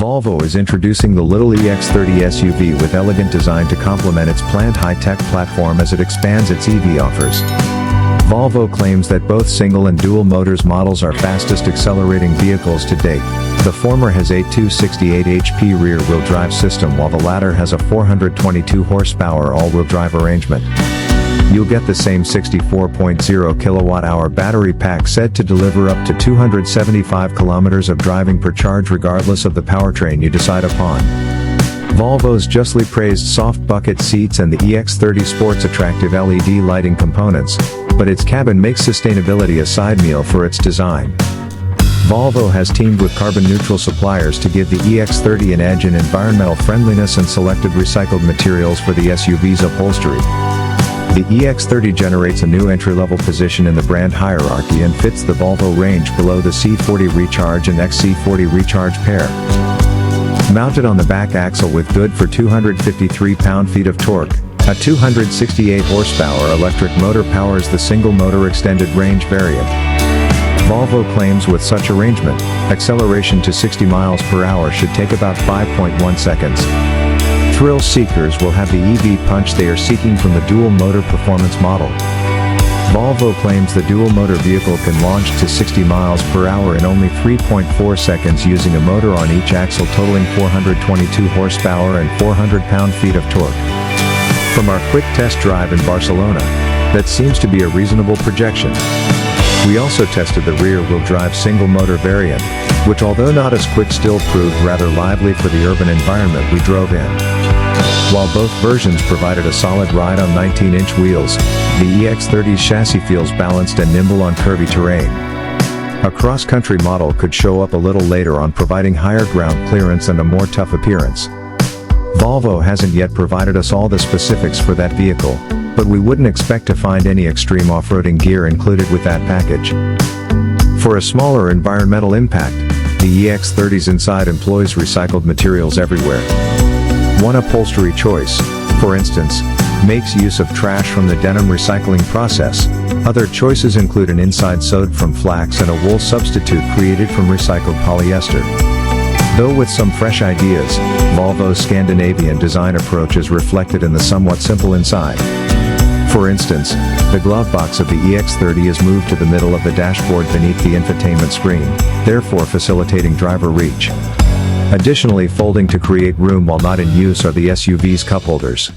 Volvo is introducing the little EX30 SUV with elegant design to complement its planned high-tech platform as it expands its EV offers. Volvo claims that both single and dual motors models are fastest accelerating vehicles to date. The former has a 268 HP rear-wheel drive system while the latter has a 422 horsepower all-wheel drive arrangement. You'll get the same 64.0 kilowatt-hour battery pack said to deliver up to 275 kilometers of driving per charge regardless of the powertrain you decide upon. Volvo's justly praised soft bucket seats and the EX30 Sport's attractive LED lighting components, but its cabin makes sustainability a side meal for its design. Volvo has teamed with carbon-neutral suppliers to give the EX30 an edge in environmental friendliness and selected recycled materials for the SUV's upholstery. The EX30 generates a new entry-level position in the brand hierarchy and fits the Volvo range below the C40 Recharge and XC40 Recharge pair. Mounted on the back axle with good for 253 pound-feet of torque, a 268 horsepower electric motor powers the single-motor extended range variant. Volvo claims with such arrangement, acceleration to 60 miles per hour should take about 5.1 seconds. Thrill seekers will have the EV punch they are seeking from the dual-motor performance model. Volvo claims the dual-motor vehicle can launch to 60 miles per hour in only 3.4 seconds using a motor on each axle totaling 422 horsepower and 400 pound-feet of torque. From our quick test drive in Barcelona, that seems to be a reasonable projection. We also tested the rear-wheel drive single-motor variant, which although not as quick still proved rather lively for the urban environment we drove in. While both versions provided a solid ride on 19-inch wheels, the EX30's chassis feels balanced and nimble on curvy terrain. A cross-country model could show up a little later on providing higher ground clearance and a more tough appearance. Volvo hasn't yet provided us all the specifics for that vehicle, but we wouldn't expect to find any extreme off-roading gear included with that package. For a smaller environmental impact, the EX30's inside employs recycled materials everywhere. One upholstery choice, for instance, makes use of trash from the denim recycling process. Other choices include an inside sewed from flax and a wool substitute created from recycled polyester. Though with some fresh ideas, Volvo's Scandinavian design approach is reflected in the somewhat simple inside. For instance, the glove box of the EX30 is moved to the middle of the dashboard beneath the infotainment screen, therefore facilitating driver reach. Additionally, folding to create room while not in use are the SUV's cup holders.